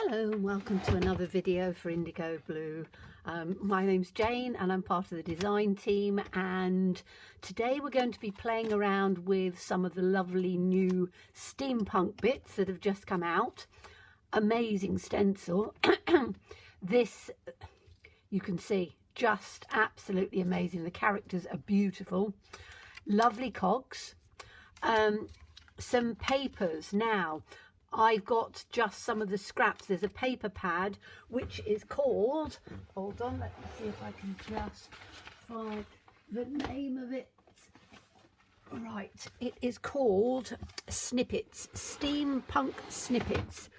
Hello and welcome to another video for Indigo Blue. My name's Jane and I'm part of the design team, and today we're going to be playing around with some of the lovely new steampunk bits that have just come out. Amazing stencil. This, you can see, just absolutely amazing. The characters are beautiful. Lovely cogs. Some papers now. I've got just some of the scraps. There's a paper pad which is called, hold on, let me see if I can just find the name of it. Right, it is called Snippets, Steampunk Snippets.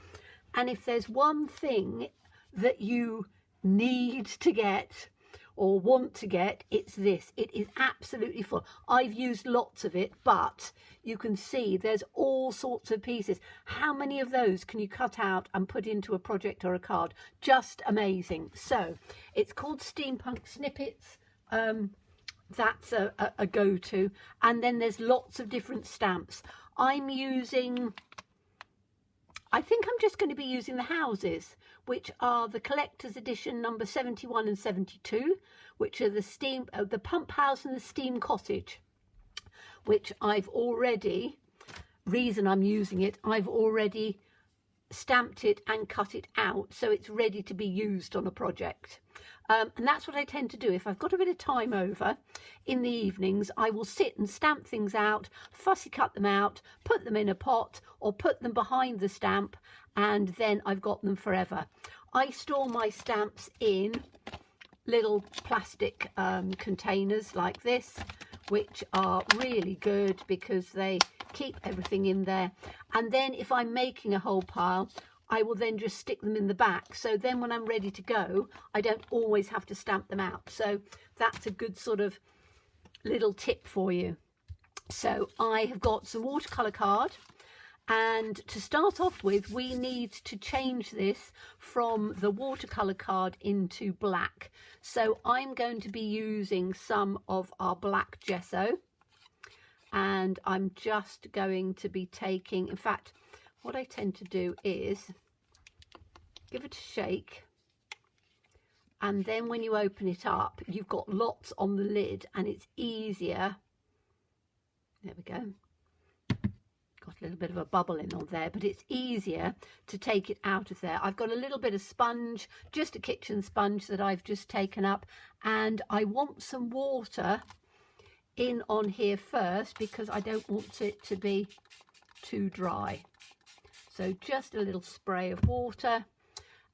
And if there's one thing that you need to get or want to get, it's this. It is absolutely full. I've used lots of it, but you can see there's all sorts of pieces. How many of those can you cut out and put into a project or a card? Just amazing. So it's called Steampunk Snippets. That's a go-to. And then there's lots of different stamps. I'm using, I think I'm just going to be using the houses, which are the collector's edition number 71 and 72, which are the pump house and the steam cottage, which I've already, reason I'm using it, I've already stamped it and cut it out, so it's ready to be used on a project. And that's what I tend to do. If I've got a bit of time over in the evenings, I will sit and stamp things out, fussy cut them out, put them in a pot or put them behind the stamp, and then I've got them forever. I store my stamps in little plastic containers like this, which are really good because they keep everything in there. And then if I'm making a whole pile, I will then just stick them in the back. So then when I'm ready to go, I don't always have to stamp them out. So that's a good sort of little tip for you. So I have got some watercolor card. And to start off with, we need to change this from the watercolor card into black. So I'm going to be using some of our black gesso, and I'm just going to be taking, in fact, what I tend to do is give it a shake, and then when you open it up, you've got lots on the lid and it's easier. There we go. Got a little bit of a bubble in on there, but it's easier to take it out of there. I've got a little bit of sponge, just a kitchen sponge that I've just taken up, and I want some water in on here first because I don't want it to be too dry. So just a little spray of water,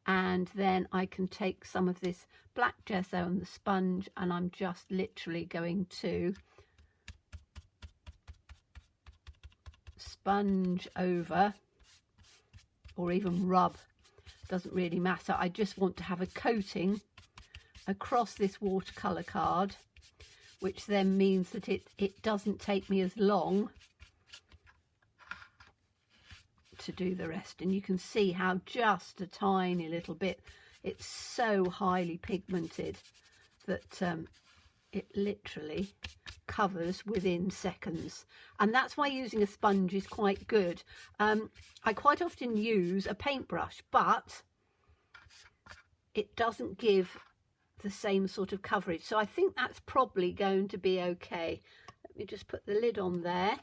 and then I can take some of this black gesso and the sponge, and I'm just literally going to sponge over, or even rub, doesn't really matter. I just want to have a coating across this watercolor card, which then means that it doesn't take me as long to do the rest. And you can see how just a tiny little bit, it's so highly pigmented that it literally covers within seconds, and that's why using a sponge is quite good. I quite often use a paintbrush, but it doesn't give the same sort of coverage, so I think that's probably going to be okay. Let me just put the lid on there,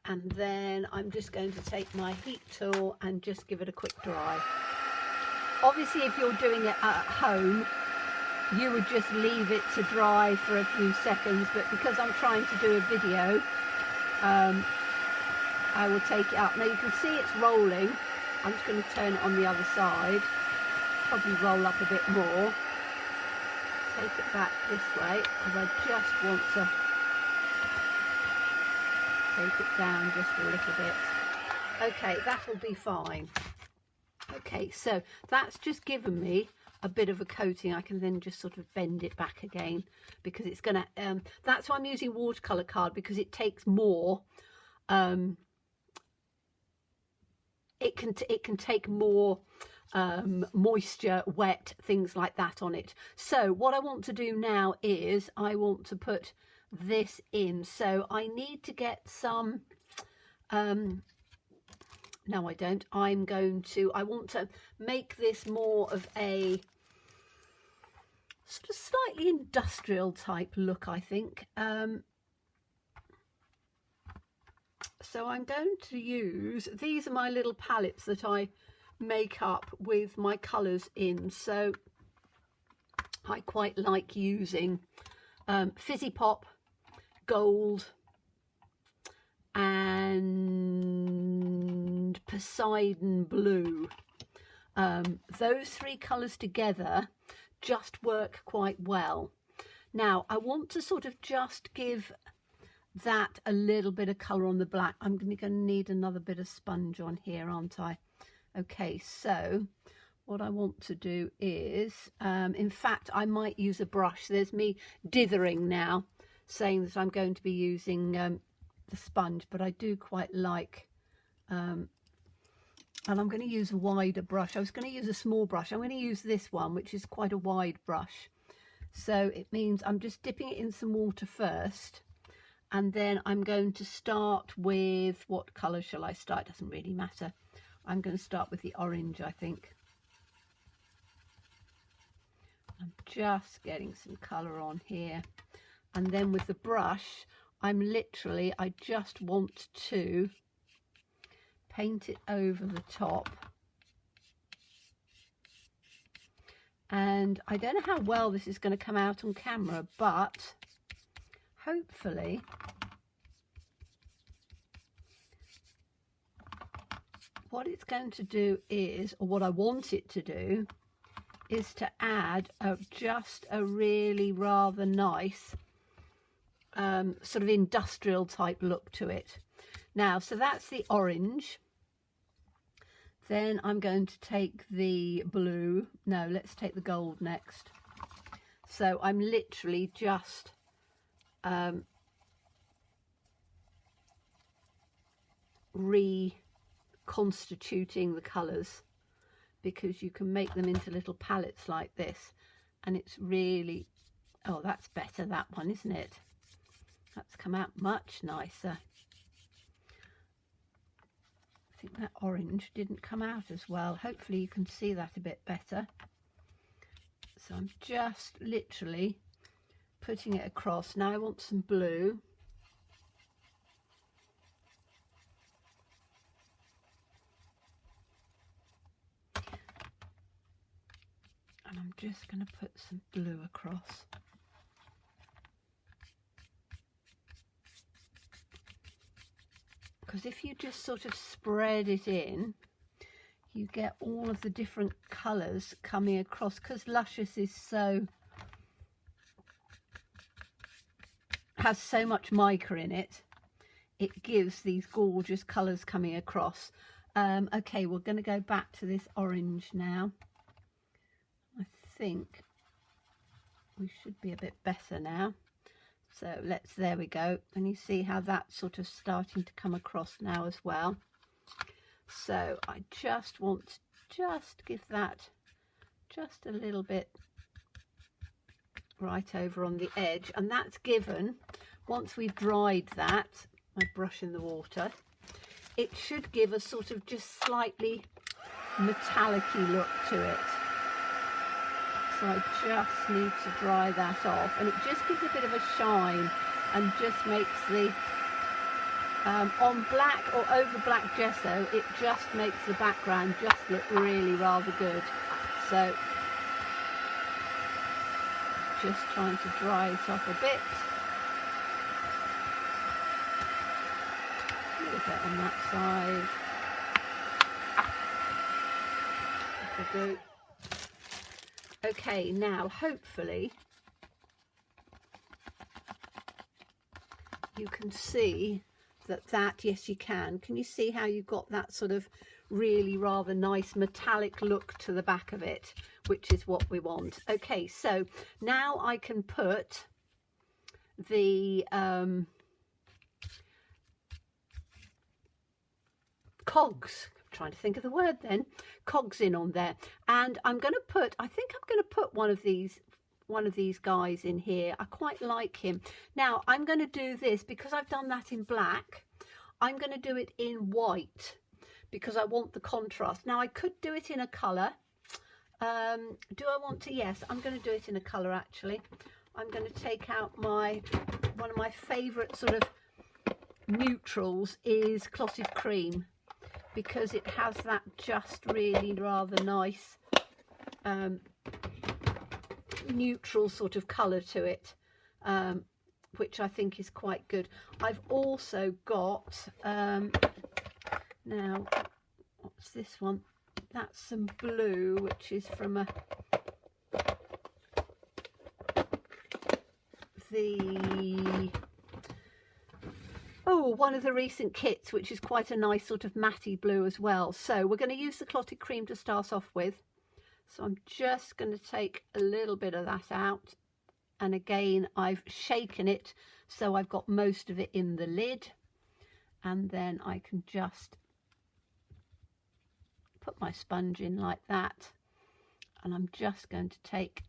and then I'm just going to take my heat tool and just give it a quick dry. Obviously, if you're doing it at home, you would just leave it to dry for a few seconds, but because I'm trying to do a video, I will take it out. Now you can see it's rolling. I'm just going to turn it on the other side, probably roll up a bit more, take it back this way because I just want to take it down just a little bit. Okay, that'll be fine. Okay, so that's just given me a bit of a coating. I can then just sort of bend it back again because it's gonna that's why I'm using watercolor card, because it takes more it can take more moisture, wet, things like that on it. So what I want to do now is I want to put this in. So I need to get some No, I don't. I want to make this more of a sort of slightly industrial type look, I think. So I'm going to use, these are my little palettes that I make up with my colours in. So I quite like using Fizzy Pop, Gold and Poseidon Blue. Those three colours together just work quite well. Now I want to sort of just give that a little bit of colour on the black. I'm going to need another bit of sponge on here, aren't I? Okay, so what I want to do is, in fact, I might use a brush. There's me dithering now, saying that I'm going to be using the sponge, but I do quite like, and I'm going to use a wider brush. I was going to use a small brush. I'm going to use this one, which is quite a wide brush. So it means I'm just dipping it in some water first. And then I'm going to start with, what colour shall I start? It doesn't really matter. I'm going to start with the orange, I think. I'm just getting some colour on here. And then with the brush, I just want to paint it over the top. And I don't know how well this is going to come out on camera, but hopefully what it's going to do is, or what I want it to do, is to add just a really rather nice sort of industrial type look to it. Now, so that's the orange. Then I'm going to take the blue. No, let's take the gold next. So I'm literally just reconstituting the colours, because you can make them into little palettes like this, and it's really, oh, that's better, that one, isn't it? That's come out much nicer. I think that orange didn't come out as well. Hopefully you can see that a bit better. So I'm just literally putting it across. Now I want some blue. And I'm just going to put some blue across. Because if you just sort of spread it in, you get all of the different colours coming across. Because Luscious is has so much mica in it, it gives these gorgeous colours coming across. Okay, we're going to go back to this orange now. I think we should be a bit better now. So there we go. And you see how that's sort of starting to come across now as well. So I just want to just give that just a little bit right over on the edge. And that's given, once we've dried that, my brush in the water, it should give a sort of just slightly metallic-y look to it. So I just need to dry that off, and it just gives a bit of a shine and just makes the, on black or over black gesso, it just makes the background just look really rather good. So just trying to dry it off a bit. A little bit on that side. That'll do. Okay, now hopefully you can see that, yes you can. Can you see how you've got that sort of really rather nice metallic look to the back of it, which is what we want. Okay, so now I can put the cogs, trying to think of the word then, cogs in on there, and I'm going to put, I think I'm going to put one of these guys in here. I quite like him. Now I'm going to do this because I've done that in black. I'm going to do it in white, because I want the contrast. Now I could do it in a colour. Do I want to? Yes, I'm going to do it in a colour actually. I'm going to take out one of my favourite sort of neutrals is clotted cream, because it has that just really rather nice neutral sort of colour to it, which I think is quite good. I've also got now, what's this one? That's some blue, which is from one of the recent kits, which is quite a nice sort of matty blue as well. So we're going to use the clotted cream to start off with. So I'm just going to take a little bit of that out. And again, I've shaken it so I've got most of it in the lid. And then I can just put my sponge in like that. And I'm just going to take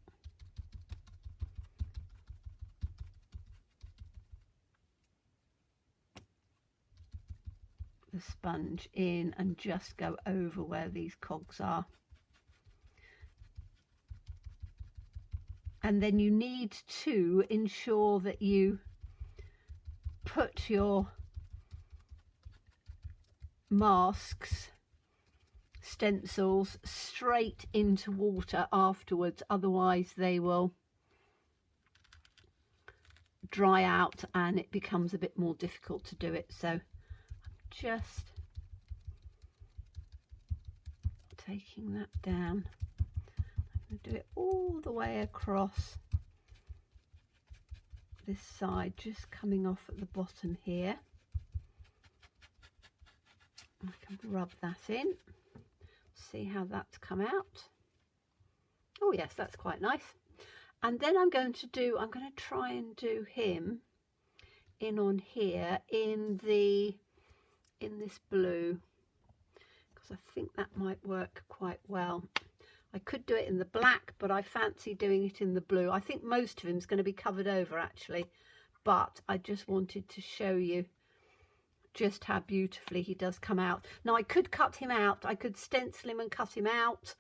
the sponge in and just go over where these cogs are. And then you need to ensure that you put your masks, stencils, straight into water afterwards, otherwise they will dry out and it becomes a bit more difficult to do it. So I'm just taking that down. I'm going to do it all the way across this side, just coming off at the bottom here. I can rub that in, see how that's come out. Oh yes, that's quite nice. And then I'm going to try and do him in on here in this blue, because I think that might work quite well. I could do it in the black, but I fancy doing it in the blue. I think most of him is going to be covered over actually, but I just wanted to show you just how beautifully he does come out. Now I could cut him out, I could stencil him and cut him out,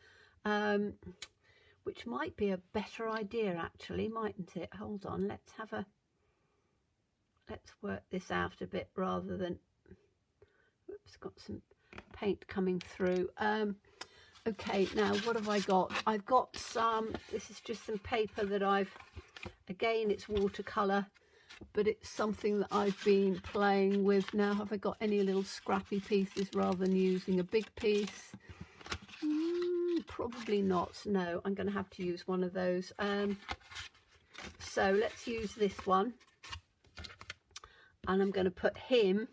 which might be a better idea actually, mightn't it? Hold on, let's work this out a bit rather than, oops, got some paint coming through. Okay, now what have I got? I've got some, this is just some paper that again, it's watercolour, but it's something that I've been playing with. Now, have I got any little scrappy pieces rather than using a big piece? Probably not. No, I'm going to have to use one of those. So let's use this one. And I'm going to put him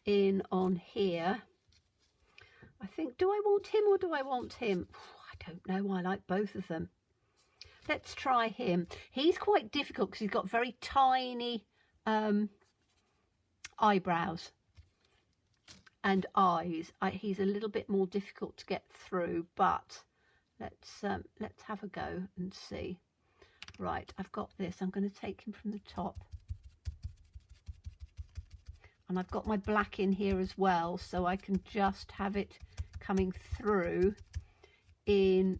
in on here. I think, do I want him or do I want him? I don't know. I like both of them. Let's try him. He's quite difficult because he's got very tiny eyebrows and eyes. He's a little bit more difficult to get through, but let's have a go and see. Right, I've got this. I'm going to take him from the top. And I've got my black in here as well, so I can just have it coming through in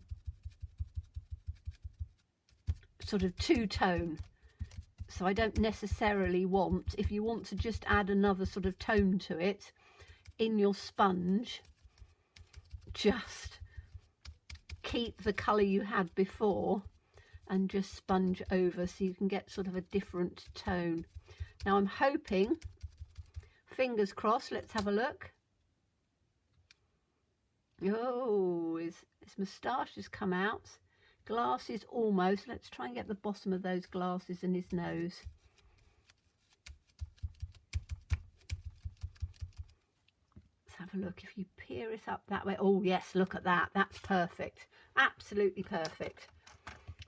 sort of two-tone. So I don't necessarily want, if you want to just add another sort of tone to it in your sponge, just keep the colour you had before and just sponge over so you can get sort of a different tone. Now I'm hoping, fingers crossed, let's have a look. Oh, his moustache has come out. Glasses almost. Let's try and get the bottom of those glasses and his nose. Let's have a look. If you peer it up that way. Oh yes, look at that. That's perfect. Absolutely perfect.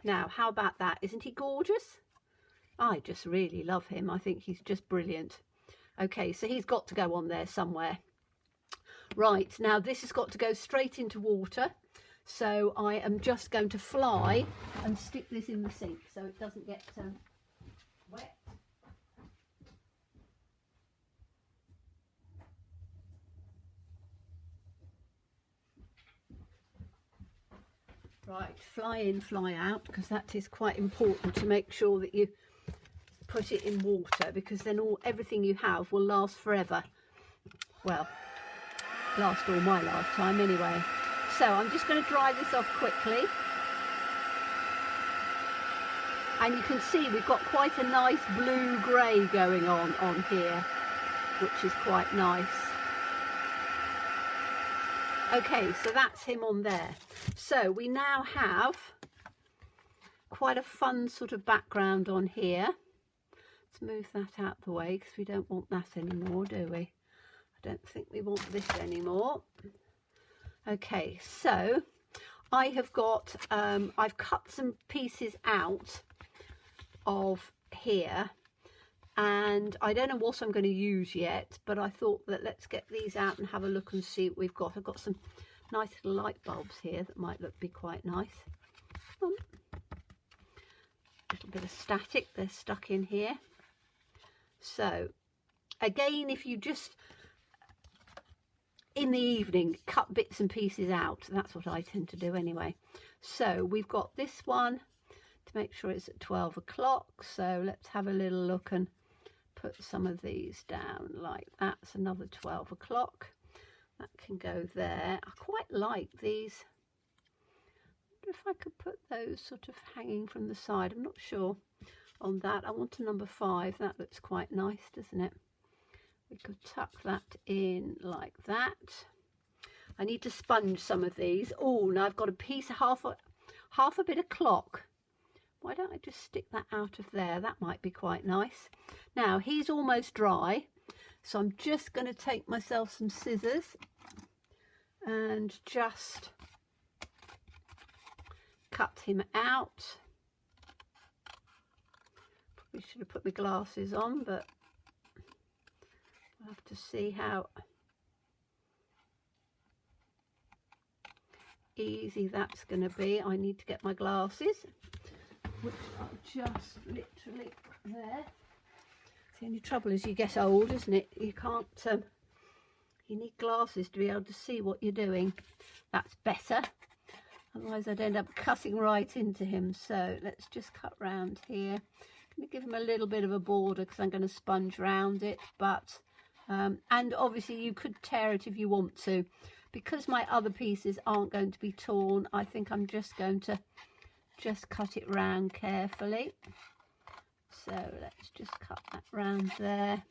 Now, how about that? Isn't he gorgeous? I just really love him. I think he's just brilliant. Okay, so he's got to go on there somewhere. Right, now this has got to go straight into water. So I am just going to fly and stick this in the sink so it doesn't get wet. Right, fly in, fly out, because that is quite important to make sure that you put it in water, because then everything you have will last forever. Well, last all my lifetime anyway. So I'm just going to dry this off quickly. And you can see we've got quite a nice blue-grey going on here, which is quite nice. Okay, so that's him on there. So we now have quite a fun sort of background on here. Let's move that out the way because we don't want that anymore, do we? I don't think we want this anymore. Okay, so I have got, I've cut some pieces out of here, and I don't know what I'm going to use yet, but I thought that let's get these out and have a look and see what we've got. I've got some nice little light bulbs here that might be quite nice. A little bit of static, they're stuck in here. So again, if you just in the evening cut bits and pieces out, that's what I tend to do anyway. So we've got this one to make sure it's at 12 o'clock, so let's have a little look and put some of these down like that. It's another 12 o'clock, that can go there. I quite like these. I wonder if I could put those sort of hanging from the side. I'm not sure on that. I want a number 5. That looks quite nice, doesn't it? We could tuck that in like that. I need to sponge some of these. Oh, now I've got a piece of half a bit of clock. Why don't I just stick that out of there? That might be quite nice. Now he's almost dry, so I'm just going to take myself some scissors and just cut him out. Probably should have put my glasses on, but I'll have to see how easy that's going to be. I need to get my glasses, which are just literally there. The only trouble is you get old, isn't it? You can't, you need glasses to be able to see what you're doing. That's better. Otherwise I'd end up cutting right into him. So let's just cut round here. I'm going to give him a little bit of a border because I'm going to sponge round it. But, and obviously you could tear it if you want to. Because my other pieces aren't going to be torn, I think I'm just going to cut it round carefully. So let's just cut that round there.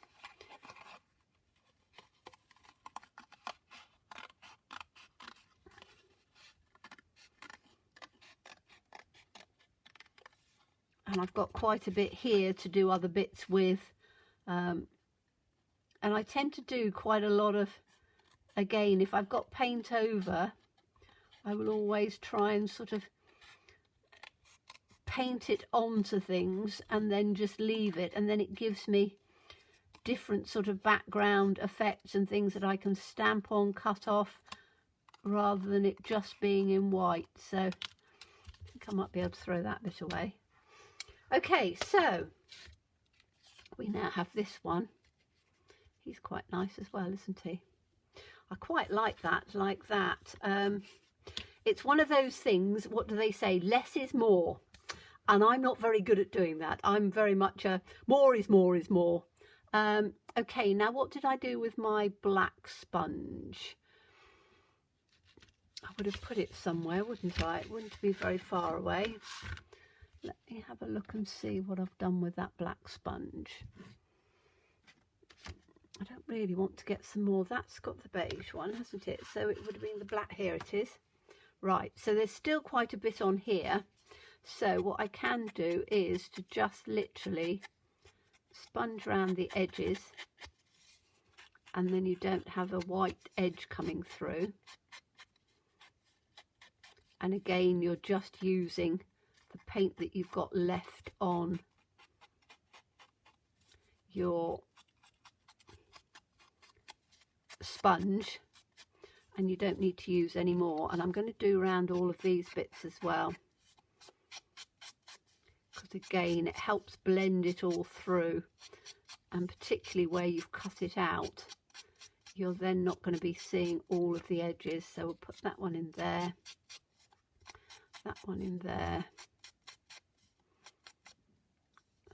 And I've got quite a bit here to do other bits with. And I tend to do quite a lot of, again, if I've got paint over, I will always try and sort of paint it onto things and then just leave it, and then it gives me different sort of background effects and things that I can stamp on, cut off, rather than it just being in white. So I think I might be able to throw that bit away. Okay, so we now have this one. He's quite nice as well, isn't he? I quite like that, it's one of those things, what do they say, less is more. And I'm not very good at doing that. I'm very much a more is more is more. Okay, now what did I do with my black sponge? I would have put it somewhere, wouldn't I? It wouldn't be very far away. Let me have a look and see what I've done with that black sponge. I don't really want to get some more. That's got the beige one, hasn't it? So it would have been the black. Here it is. Right, so there's still quite a bit on here. So what I can do is to just literally sponge around the edges, and then you don't have a white edge coming through. And again, you're just using the paint that you've got left on your sponge, and you don't need to use any more. And I'm going to do around all of these bits as well, because again it helps blend it all through, and particularly where you've cut it out, you're then not going to be seeing all of the edges. So we'll put that one in there, that one in there.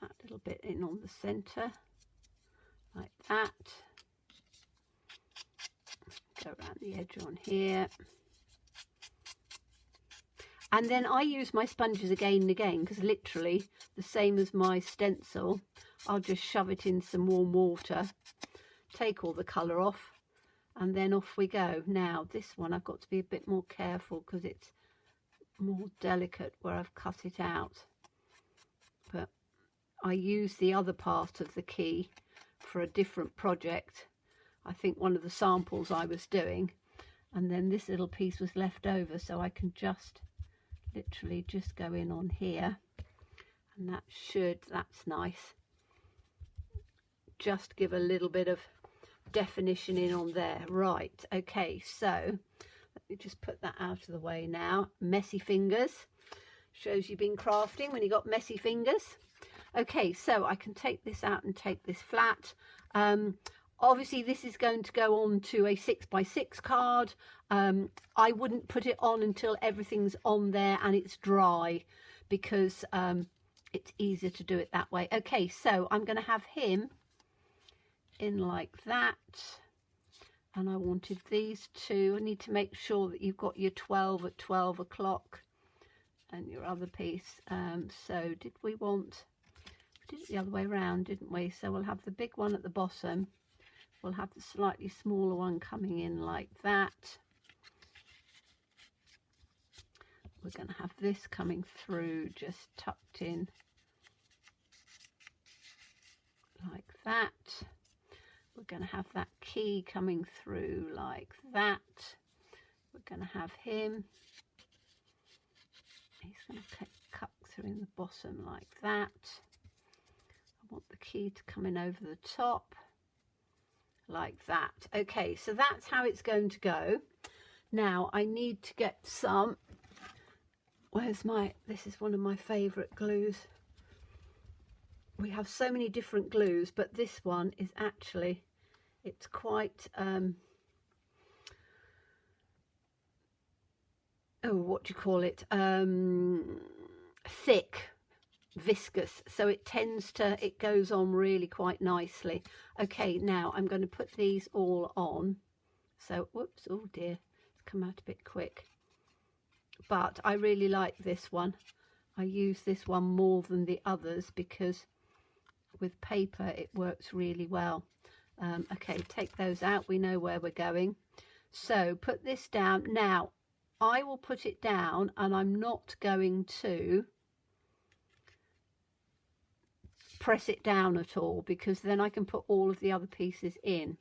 That little bit in on the centre, like that. Go around the edge on here. And then I use my sponges again and again, because literally the same as my stencil, I'll just shove it in some warm water, take all the colour off, and then off we go. Now this one I've got to be a bit more careful because it's more delicate where I've cut it out. But I use the other part of the key for a different project. I think one of the samples I was doing, and then this little piece was left over, so I can just literally just go in on here, and that's nice, just give a little bit of definition in on there. Right, okay, so let me just put that out of the way now. Messy fingers, shows you've been crafting when you got messy fingers. Okay, so I can take this out and take this flat. Obviously this is going to go on to a 6x6 card. I wouldn't put it on until everything's on there and it's dry, because it's easier to do it that way. Okay, so I'm going to have him in like that, and I wanted these two. I need to make sure that you've got your 12 at 12 o'clock and your other piece. So did we did it the other way around, didn't we? So we'll have the big one at the bottom. We'll have the slightly smaller one coming in like that. We're going to have this coming through just tucked in like that. We're going to have that key coming through like that. We're going to have him. He's going to cut through in the bottom like that. I want the key to come in over the top like that. Okay, so that's how it's going to go. Now I need to get some, this is one of my favourite glues. We have so many different glues, but this one is actually, it's quite what do you call it, thick, viscous, so it goes on really quite nicely. Okay, now I'm going to put these all on. So whoops, oh dear, it's come out a bit quick, but I really like this one. I use this one more than the others because with paper it works really well. Okay, take those out, we know where we're going. So put this down. Now I will put it down, and I'm not going to press it down at all, because then I can put all of the other pieces in.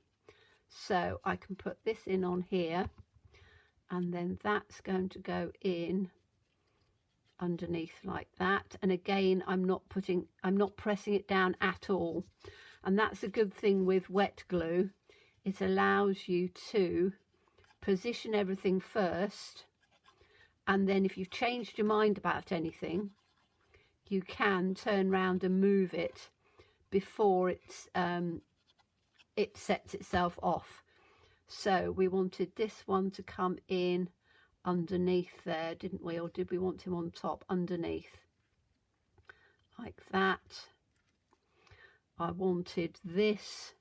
So I can put this in on here, and then that's going to go in underneath like that. And again, I'm not pressing it down at all. And that's a good thing with wet glue. It allows you to position everything first, and then if you've changed your mind about anything, you can turn round and move it before it sets itself off. So we wanted this one to come in underneath there, didn't we? Or did we want him on top? Underneath like that. I wanted this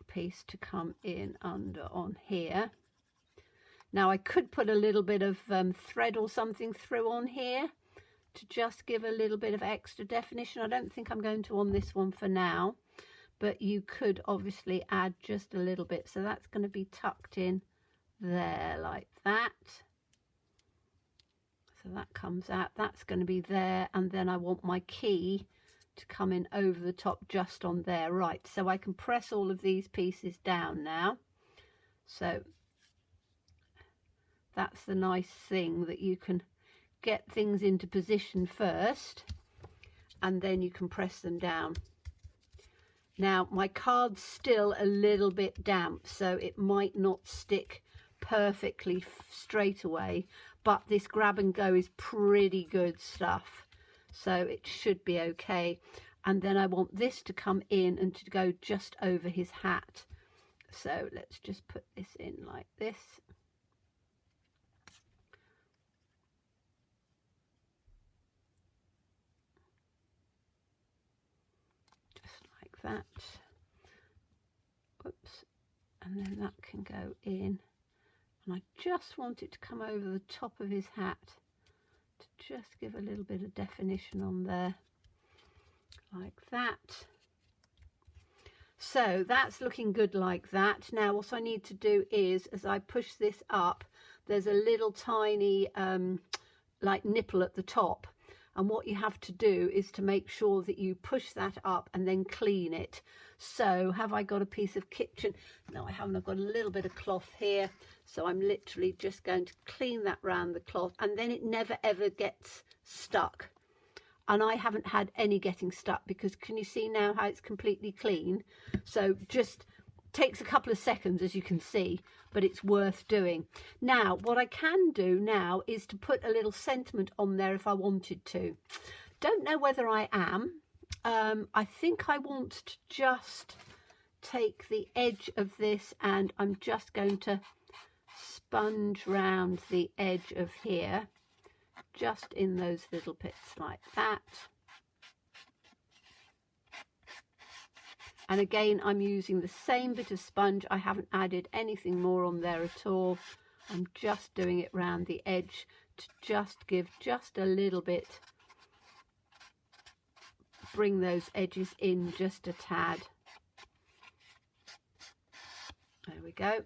piece to come in under on here. Now I could put a little bit of thread or something through on here to just give a little bit of extra definition. I don't think I'm going to on this one for now, but you could obviously add just a little bit. So that's going to be tucked in there like that. So that comes out, that's going to be there, and then I want my key to come in over the top just on there. Right, so I can press all of these pieces down now. So that's the nice thing, that you can get things into position first and then you can press them down. Now my card's still a little bit damp, so it might not stick perfectly straight away, but this grab and go is pretty good stuff, so it should be okay. And then I want this to come in and to go just over his hat, so let's just put this in like this. that. Whoops. And then that can go in. And I just want it to come over the top of his hat to just give a little bit of definition on there, like that. So that's looking good like that. Now what I need to do is, as I push this up, there's a little tiny like nipple at the top, and what you have to do is to make sure that you push that up and then clean it. So have I got a piece of kitchen? No, I haven't. I've got a little bit of cloth here, so I'm literally just going to clean that round the cloth, and then it never ever gets stuck. And I haven't had any getting stuck, because can you see now how it's completely clean? So just takes a couple of seconds, as you can see, but it's worth doing. Now what I can do now is to put a little sentiment on there if I wanted to. Don't know whether I am. I think I want to just take the edge of this, and I'm just going to sponge round the edge of here, just in those little bits like that. And again, I'm using the same bit of sponge. I haven't added anything more on there at all. I'm just doing it round the edge to just give just a little bit, bring those edges in just a tad. There we go.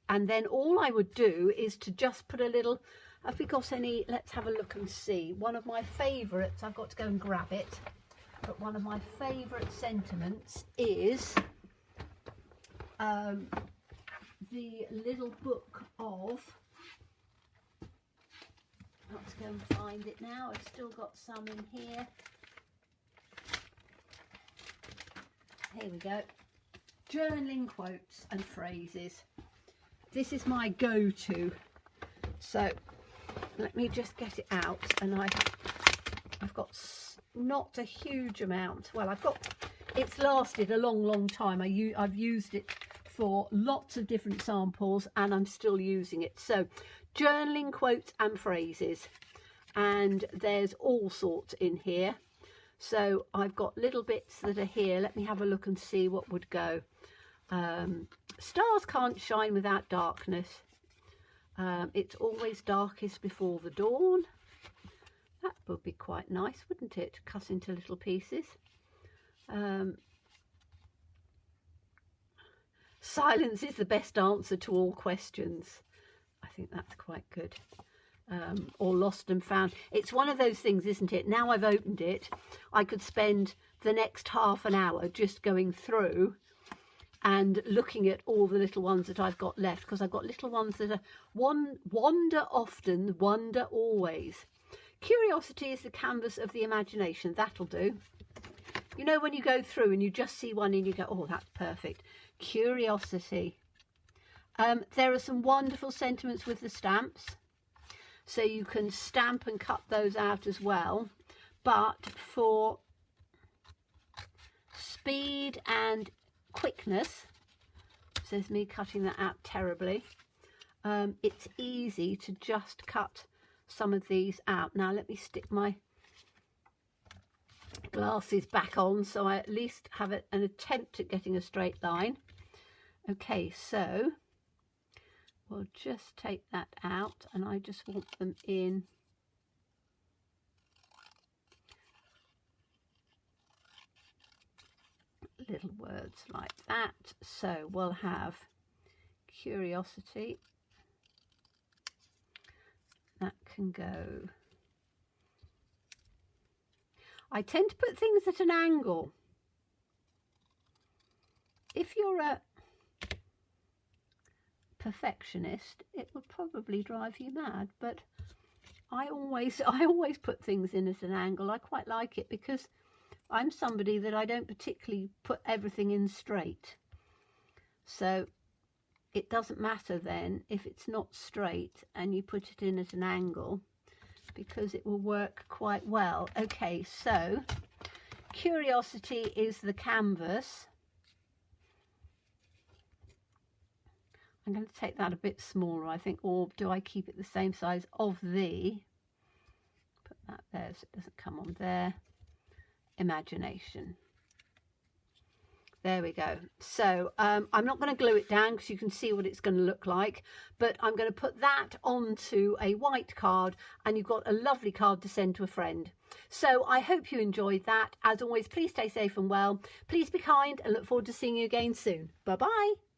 And then all I would do is to just put a little, have we got any, let's have a look and see. One of my favourites, I've got to go and grab it, but one of my favourite sentiments is the little book of, let's go and find it now, I've still got some in here. Here we go. Journaling quotes and phrases. This is my go-to. So let me just get it out, and I've got not a huge amount. Well, it's lasted a long time. I've used it for lots of different samples, and I'm still using it. So journaling quotes and phrases, and there's all sorts in here. So I've got little bits that are here. Let me have a look and see what would go. Stars can't shine without darkness. It's always darkest before the dawn. That would be quite nice, wouldn't it? Cut into little pieces. Silence is the best answer to all questions. I think that's quite good. Or lost and found. It's one of those things, isn't it? Now I've opened it, I could spend the next half an hour just going through and looking at all the little ones that I've got left, because I've got little ones that are wander often, wonder always. Curiosity is the canvas of the imagination. That'll do. You know, when you go through and you just see one and you go, oh, that's perfect. Curiosity. There are some wonderful sentiments with the stamps, so you can stamp and cut those out as well. But for speed and quickness, says me cutting that out terribly, it's easy to just cut some of these out. Now let me stick my glasses back on so I at least have an attempt at getting a straight line. Okay, so we'll just take that out, and I just want them in little words like that. So we'll have curiosity. That can go. I tend to put things at an angle. If you're a perfectionist, it would probably drive you mad, but I always put things in at an angle. I quite like it, because I'm somebody that I don't particularly put everything in straight. So it doesn't matter then if it's not straight and you put it in at an angle, because it will work quite well. Okay, so curiosity is the canvas. I'm going to take that a bit smaller, I think, or do I keep it the same size of the, put that there so it doesn't come on there. Imagination. There we go. So I'm not going to glue it down because you can see what it's going to look like, but I'm going to put that onto a white card and you've got a lovely card to send to a friend. So I hope you enjoyed that. As always, please stay safe and well. Please be kind and look forward to seeing you again soon. Bye bye.